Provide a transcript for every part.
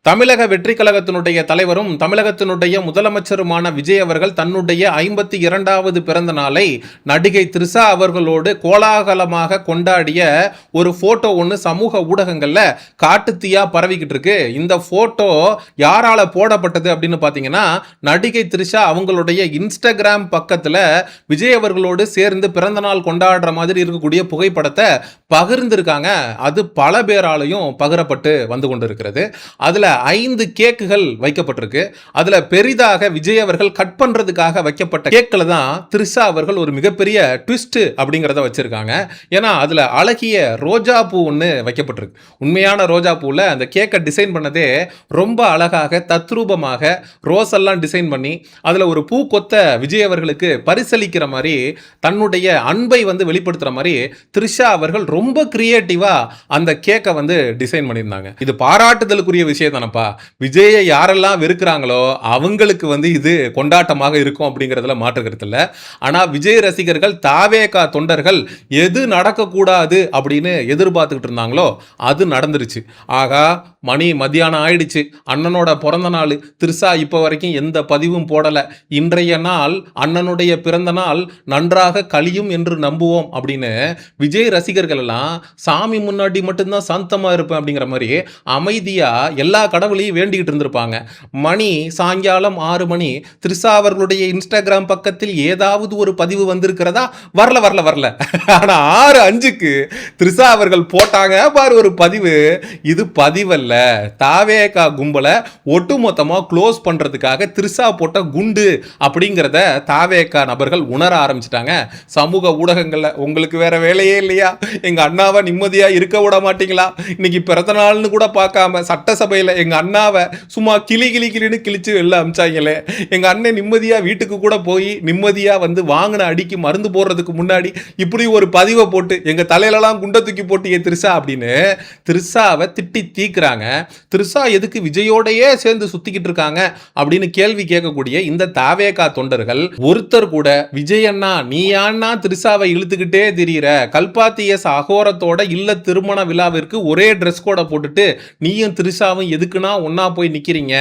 தமிழக வெற்றி கழகத்தினுடைய தலைவரும் தமிழகத்தினுடைய முதலமைச்சருமான விஜய் அவர்கள் தன்னுடைய 52வது பிறந்த நாளை நடிகை த்ரிஷா அவர்களோடு கோலாகலமாக கொண்டாடிய ஒரு போட்டோ ஒன்று சமூக ஊடகங்கள்ல காட்டுத்தீயா பரவிக்கிட்டு இருக்கு. இந்த போட்டோ யாரால போடப்பட்டது அப்படின்னு பாத்தீங்கன்னா, நடிகை த்ரிஷா அவங்களுடைய இன்ஸ்டாகிராம் பக்கத்துல விஜய் அவர்களோடு சேர்ந்து பிறந்த நாள் கொண்டாடுற மாதிரி இருக்கக்கூடிய புகைப்படத்தை பகிர்ந்திருக்காங்க. அது பல பேராலையும் பகிரப்பட்டு வந்து கொண்டிருக்கிறது. அதுல 5 கேக்குகள் வைக்கப்பட்டிருக்கு. அதுல பெரிதாக விஜய் அவர்கள் கட் பண்றதுக்காக வைக்கப்பட்ட கேக்ல தான் த்ரிஷா அவர்கள் ஒரு மிகப்பெரிய ட்விஸ்ட் அப்படிங்கறத வச்சிருக்காங்க. ஏன்னா அதுல அழகிய ரோஜா பூ ஒன்று வைக்கப்பட்டிருக்கு. உண்மையான ரோஜா பூல அந்த கேக்கை டிசைன் பண்ணதே ரொம்ப அழகாக தத்ரூபமாக ரோஸ் எல்லாம் டிசைன் பண்ணி அதுல ஒரு பூ கொத்த விஜய் அவர்களுக்கு பரிசளிக்கிற மாதிரி தன்னுடைய அன்பை வந்து வெளிப்படுத்துற மாதிரி த்ரிஷா அவர்கள் ரொம்ப கிரியேட்டிவா அந்த கேக்கை வந்து டிசைன் பண்ணியிருந்தாங்க. இது பாராட்டுதலுக்குரிய விஷயம் தானப்பா. விஜயை யாரெல்லாம் வெறுக்கிறாங்களோ அவங்களுக்கு வந்து இது கொண்டாட்டமாக இருக்கும் அப்படிங்கிறதுல மாற்று கருத்து இல்லை. ஆனா விஜய் ரசிகர்கள் தாவேகா தொண்டர்கள் எது நடக்கக்கூடாது அப்படின்னு எதிர்பார்த்துக்கிட்டு இருந்தாங்களோ அது நடந்துருச்சு. ஆகா, மணி மத்தியானம் ஆயிடுச்சு, அண்ணனோட பிறந்த நாள், த்ரிஷா இப்போ வரைக்கும் எந்த பதிவும் போடல, இன்றைய நாள் அண்ணனுடைய பிறந்த நாள் நன்றாக கழியும் என்று நம்புவோம் அப்படின்னு விஜய் ரசிகர்கள் எல்லாம் சாமி முன்னாடி மட்டும்தான் சாந்தமா இருப்பேன் அப்படிங்கிற மாதிரி அமைதியா எல்லா கடவுளையும் வேண்டிக்கிட்டு இருந்திருப்பாங்க. மணி சாயங்காலம் 6 மணி த்ரிஷா அவர்களுடைய இன்ஸ்டாகிராம் பக்கத்தில் ஏதாவது ஒரு பதிவு வந்திருக்கிறதா? வரல. ஆனா 6:05க்கு த்ரிஷா அவர்கள் போட்டாங்க பாரு ஒரு பதிவு. இது பதிவல்ல, தாவேகா கும்பலை ஒட்டுமொத்தமா க்ளோஸ் பண்றதுக்காக த்ரிஷா போட்ட குண்டு அப்படிங்கிறத தாவேகா நபர்கள் உணர ஆரம்பிச்சிட்டாங்க. சமூக ஊடகங்கள்ல உங்களுக்கு வேற வேலையே இல்லையா? எங்க அண்ணாவை நிம்மதியா இருக்க விட மாட்டீங்களா? இன்னைக்கு பிறந்த நாள்னு கூட பார்க்காம சட்டசபையில எங்க அண்ணாவை சும்மா கிளின்னு கிழிச்சு வெளில அமிச்சாங்களே. எங்க அண்ணன் நிம்மதியா வீட்டுக்கு கூட போய் நிம்மதியா வந்து வாங்கின அடிக்கு மருந்து போடுறதுக்கு முன்னாடி இப்படி ஒரு பதிவை போட்டு எங்க தலையிலலாம் குண்டை தூக்கி போட்டு த்ரிஷா அப்படின்னு த்ரிஷாவை திட்டி தீக்குறாங்க. த்ரிஷா எதுக்கு விஜயோடையே சேர்ந்து சுத்திக்கிட்டு இருக்காங்க அப்படின்னு கேள்வி கேட்கக்கூடிய இந்த தாவேகா தொண்டர்கள் ஒருத்தர் கூட விஜய் அண்ணா நீ அண்ணா த்ரிஷாவை இழுத்துக்கிட்டே திரியிற, கல்பாத்தியஸ் அகோரத்தோட இல்ல திருமண விழாவிற்கு ஒரே ட்ரெஸ் கோட போட்டுட்டு நீயும் த்ரிஷாவும் எதுக்குன்னா ஒன்னா போய் நிக்கிறீங்க?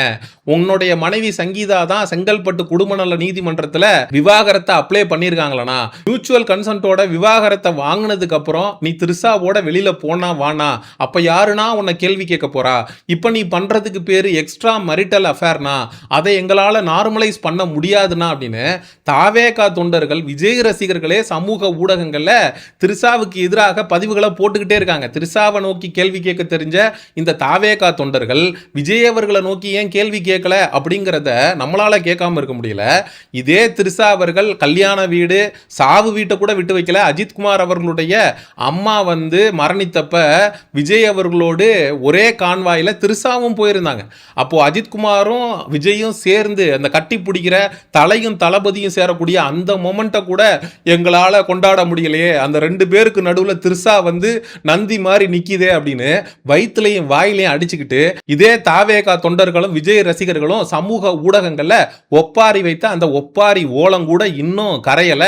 உன்னுடைய மனைவி சங்கீதா தான் செங்கல்பட்டு குடும்ப நல நீதிமன்றத்துல விவாகரத்தை அப்ளை பண்ணிருக்காங்களா? மியூச்சுவல் கன்சென்ட்டோட விவாகரத்தை வாங்கினதுக்கு அப்புறம் நீ த்ரிஷாவோட வெளியில போனா வானா, அப்ப யாருனா உன்னை கேள்வி கேட்க போறா? இப்ப நீ பண்றதுக்கு பேரு எக்ஸ்ட்ரா மரிட்டல் அஃபேர்னா, அதை எங்களால நார்மலைஸ் பண்ண முடியாதுன்னா அப்படின்னு தாவேகா தொண்டர்கள் விஜய் ரசிகர்களே சமூக ஊடகங்கள்ல த்ரிஷாவுக்கு எதிராக பதிவுகளை போட்டுக்கிட்டே இருக்காங்க. த்ரிஷாவை நோக்கி கேள்வி கேட்க தெரிஞ்ச இந்த தாவேகா தொண்டர்கள் விஜய் அவர்களை நோக்கி ஏன் கேள்வி கேட்கல அப்படிங்கிறத நம்மளால கேட்காம இருக்க முடியல. இதே த்ரிஷா அவர்கள் கல்யாண வீடு சாவு வீட்டை கூட விட்டு வைக்கல. அஜித்குமார் அவர்களுடைய அம்மா வந்து மரணித்தப்ப விஜய் அவர்களோடு ஒரே கான்வாயில த்ரிஷாவும் போயிருந்தாங்க. அப்போ அஜித்குமாரும் விஜயும் சேர்ந்து அந்த கட்டி பிடிக்கிற தலையும் தளபதியும் சேரக்கூடிய அந்த மொமெண்ட்டை கூட எங்களால கொண்டாட முடியலையே, அந்த 2 பேருக்கு நடுவில் த்ரிஷா வந்து நந்தி மாதிரி நிக்கிதே அப்படின்னு வயிற்றுலையும் வாயிலையும் அடிச்சுக்கிட்டு இதே தாவேகா தொண்டர்களும் விஜய் ரசிகர்களும் சமூக ஊடகங்கள்ல ஒப்பாரி வைத்த அந்த ஒப்பாரி ஓலம் கூட இன்னும் கரையல.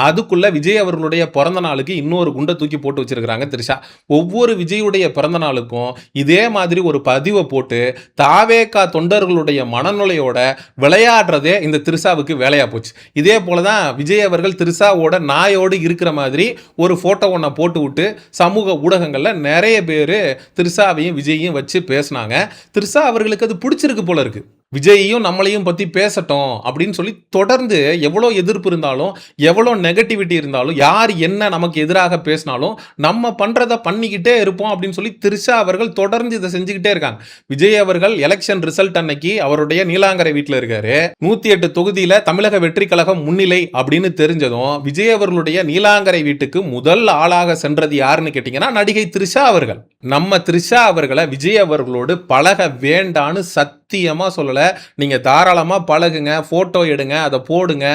அதுக்குள்ள விஜய் அவர்களுடைய பிறந்த நாளுக்கு இன்னொரு குண்டை தூக்கி போட்டு வச்சிருக்காங்க த்ரிஷா. ஒவ்வொரு விஜயுடைய பிறந்த நாளுக்கும் இதே மாதிரி ஒரு பதிவை போட்டு தாவேகா தொண்டர்களுடைய மனநிலையோட விளையாடுறதே இந்த த்ரிஷாவுக்கு வேலையா போச்சு. இதே போலதான் விஜய் அவர்கள் த்ரிஷாவோட நாயோடு இருக்கிற மாதிரி ஒரு போட்டோ ஒன்றை போட்டு விட்டு சமூக ஊடகங்கள்ல நிறைய பேர் த்ரிஷாவையும் விஜயையும் வச்சு பேசினாங்க. த்ரிஷா அவர்களுக்கு அது பிடிச்சிருக்கு போல இருக்கு. விஜயையும் நம்மளையும் பத்தி பேசட்டும் அப்படின்னு சொல்லி தொடர்ந்து எவ்வளோ எதிர்ப்பு இருந்தாலும் எவ்வளோ நெகட்டிவிட்டி இருந்தாலும் யார் என்ன நமக்கு எதிராக பேசினாலும் நம்ம பண்றதை பண்ணிக்கிட்டே இருப்போம் அப்படின்னு சொல்லி த்ரிஷா அவர்கள் தொடர்ந்து இதை செஞ்சுக்கிட்டே இருக்காங்க. விஜய் அவர்கள் எலெக்ஷன் ரிசல்ட் அன்னைக்கு அவருடைய நீலாங்கரை வீட்டில் இருக்காரு. 108 தொகுதியில தமிழக வெற்றி கழகம் முன்னிலை அப்படின்னு தெரிஞ்சதும் விஜய் அவர்களுடைய நீலாங்கரை வீட்டுக்கு முதல் ஆளாக சென்றது யாருன்னு கேட்டீங்கன்னா நடிகை த்ரிஷா அவர்கள். நம்ம த்ரிஷா அவர்களை விஜய் அவர்களோடு பழக வேண்டான்னு சத்தியமா சொல்லல. நீங்க தாராளமா பழகுங்க, போட்டோ எடுங்க, அதை போடுங்க,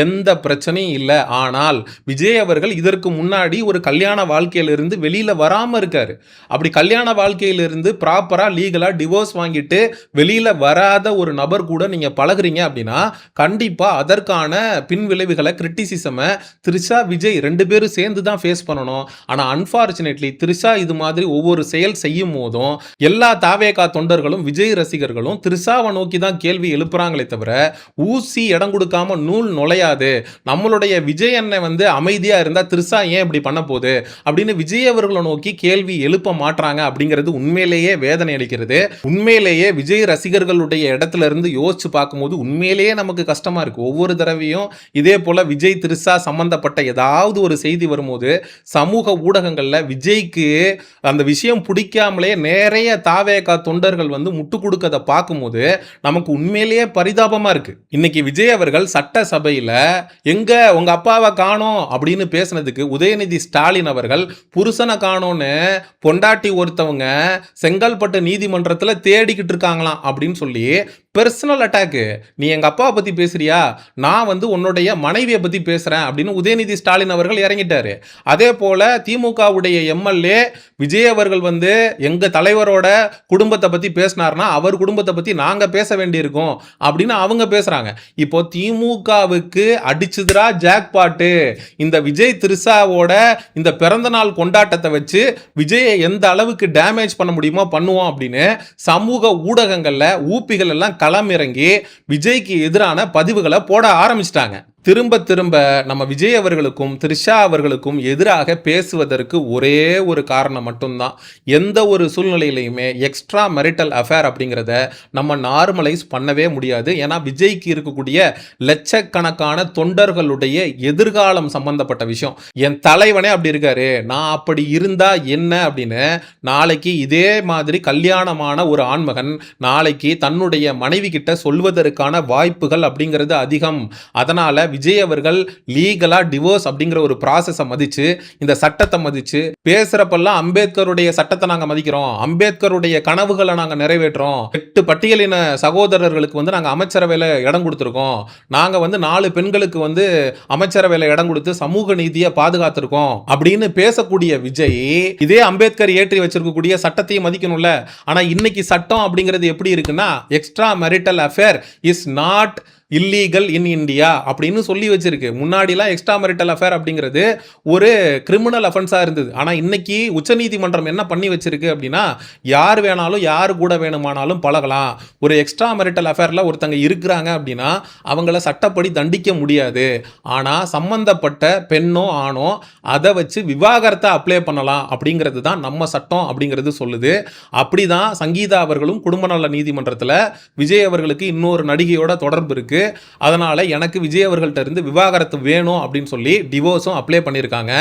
எந்த பிரச்சனையும் இல்ல. ஆனால் விஜய் அவர்கள் இதற்கு முன்னாடி ஒரு கல்யாண வாழ்க்கையிலிருந்து வெளியில வராம இருக்காரு. அப்படி கல்யாண வாழ்க்கையிலிருந்து ப்ராப்பரா லீகலா டிவோர்ஸ் வாங்கிட்டு வெளியில வராத ஒரு நபர் கூட நீங்க பழகுறீங்க அப்படின்னா கண்டிப்பா அதற்கான பின் விளைவுகளை, கிரிட்டிசிசம த்ரிஷா விஜய் 2 பேரும் சேர்ந்து தான் ஃபேஸ் பண்ணணும். ஆனா அன்பார்ச்சுனேட்லி த்ரிஷா இது மாதிரி ஒவ்வொரு செயல் செய்யும் போதும் எல்லா தாவேகா தொண்டர்களும் விஜய் ரசிகர்களும் த்ரிஷாவை நோக்கி தான் கேள்வி எழுப்புறாங்களே தவிர ஊசி இடம் கொடுக்காம நூல் நுழையாது. நம்மளுடைய விஜய் அண்ணன் வந்து அமைதியா இருந்தா த்ரிஷா ஏன் இப்படி பண்ண போகுது அப்படின்னு விஜய் அவர்களை நோக்கி கேள்வி எழுப்ப மாட்றாங்க அப்படிங்கிறது உண்மையிலேயே வேதனை அளிக்கிறது. உண்மையிலேயே விஜய் ரசிகர்களுடைய இடத்துல இருந்து யோசிச்சு பார்க்கும்போது உண்மையிலேயே நமக்கு கஷ்டமா இருக்கு. ஒவ்வொரு தடவையும் இதே போல விஜய் த்ரிஷா சம்பந்தப்பட்ட ஏதாவது ஒரு செய்தி வரும்போது சமூக ஊடகங்கள்ல விஜய்க்கு அந்த விஷயம் பிடிக்காமலே நிறைய தாவேகா தொண்டர்கள் வந்து முட்டு கொடுக்கறத பார்க்கும்போது நமக்கு உண்மையிலேயே பரிதாபமா இருக்கு. இன்னைக்கு விஜய் அவர்கள் சட்டசபையில எங்க உங்க அப்பாவை காணோம் அப்படின்னு பேசினதுக்கு உதயநிதி ஸ்டாலின் அவர்கள் புருஷனை காணோன்னு பொண்டாட்டி ஒருத்தவங்க செங்கல்பட்டு நீதிமன்றத்தில் தேடிக்கிட்டு இருக்காங்களாம் அப்படின்னு சொல்லி பெர்சனல் அட்டாக்கு. நீ எங்க அப்பாவை பத்தி பேசுறியா, நான் வந்து உன்னுடைய மனைவியை பத்தி பேசுறேன் அப்படின்னு உதயநிதி ஸ்டாலின் அவர்கள் இறங்கிட்டாரு. அதே போல திமுகவுடைய எம்எல்ஏ விஜய் அவர்கள் வந்து எங்க தலைவரோட குடும்பத்தை பத்தி பேசினார்னா அவர் குடும்பத்தை பத்தி நாங்க பேச வேண்டியிருக்கோம் அப்படின்னு அவங்க பேசுறாங்க. இப்போ திமுகவுக்கு அடிச்சுதுரா ஜாக்பாட்டு. இந்த விஜய் த்ரிஷாவோட இந்த பிறந்த நாள் கொண்டாட்டத்தை வச்சு விஜயை எந்த அளவுக்கு டேமேஜ் பண்ண முடியுமோ பண்ணுவோம் அப்படின்னு சமூக ஊடகங்கள்ல ஊப்பிகள் எல்லாம் களமிறங்கி விஜய்க்கு எதிரான பதிவுகளை போட ஆரம்பிச்சிட்டாங்க. திரும்ப திரும்ப நம்ம விஜய் அவர்களுக்கும் த்ரிஷா அவர்களுக்கும் எதிராக பேசுவதற்கு ஒரே ஒரு காரணம் மட்டும்தான். எந்த ஒரு சூழ்நிலையிலையுமே எக்ஸ்ட்ரா மெரிட்டல் அஃபேர் அப்படிங்கிறத நம்ம நார்மலைஸ் பண்ணவே முடியாது. ஏன்னா விஜய்க்கு இருக்கக்கூடிய லட்சக்கணக்கான தொண்டர்களுடைய எதிர்காலம் சம்பந்தப்பட்ட விஷயம். என் தலைவனே அப்படி இருக்காரு, நான் அப்படி இருந்தா என்ன அப்படின்னு நாளைக்கு இதே மாதிரி கல்யாணமான ஒரு ஆண்மகன் நாளைக்கு தன்னுடைய மனைவி கிட்ட சொல்வதற்கான வாய்ப்புகள் அப்படிங்கிறது அதிகம். அதனால விஜய் அவர்கள் லீகலா டிவோர்ஸ் அப்படிங்கிற ஒரு ப்ராசஸை மதிச்சு இந்த சட்டத்தை மதிச்சு பேசுறப்பெல்லாம் அம்பேத்கருடைய சட்டத்தை நாங்க மதிக்கிறோம், அம்பேத்கருடைய கனவுகளை நாங்க நிறைவேற்றோம், 8 பட்டியலின சகோதரர்களுக்கு வந்து நாங்க அமைச்சரவையில இடம் கொடுத்திருக்கோம், நாங்க வந்து 4 பெண்களுக்கு வந்து அமைச்சரவையில இடம் கொடுத்து சமூக நீதியை பாதுகாத்திருக்கோம் அப்படின்னு பேசக்கூடிய விஜய் இதே அம்பேத்கர் ஏற்றி வச்சிருக்கக்கூடிய சட்டத்தையும் மதிக்கணும்ல. ஆனா இன்னைக்கு சட்டம் அப்படிங்கிறது எப்படி இருக்குன்னா extra marital affair is not illegal in India அப்படின்னு சொல்லி வச்சிருக்கு. முன்னாடிலாம் எக்ஸ்ட்ரா மேரிட்டல் அஃபேர் அப்படிங்கிறது ஒரு கிரிமினல் அஃபென்ஸா இருந்தது. ஆனா இன்னைக்கு உச்சநீதிமன்றம் என்ன பண்ணி வச்சிருக்கு அப்படின்னா யார் வேணாலும் யார் கூட வேணுமானாலும் பழகலாம். ஒரு எக்ஸ்ட்ரா மேரிட்டல் அஃபேர்ல ஒருத்தங்க இருக்கிறாங்க அப்படின்னா அவங்கள சட்டப்படி தண்டிக்க முடியாது. ஆனா சம்பந்தப்பட்ட பெண்ணோ ஆணோ அதை வச்சு விவாகரத்தை அப்ளை பண்ணலாம் அப்படிங்கிறது தான் நம்ம சட்டம் அப்படிங்கிறது சொல்லுது. அப்படிதான் சங்கீதா அவர்களும் குடும்ப நல நீதிமன்றத்தில் விஜய் அவர்களுக்கு இன்னொரு நடிகையோட தொடர்பு இருக்கு, அதனால எனக்கு விஜய் அவர்கள்ட்ட இருந்து விவாகரத்து வேணும் அப்படின்னு சொல்லி டிவோர்ஸும் அப்ளை பண்ணியிருக்காங்க.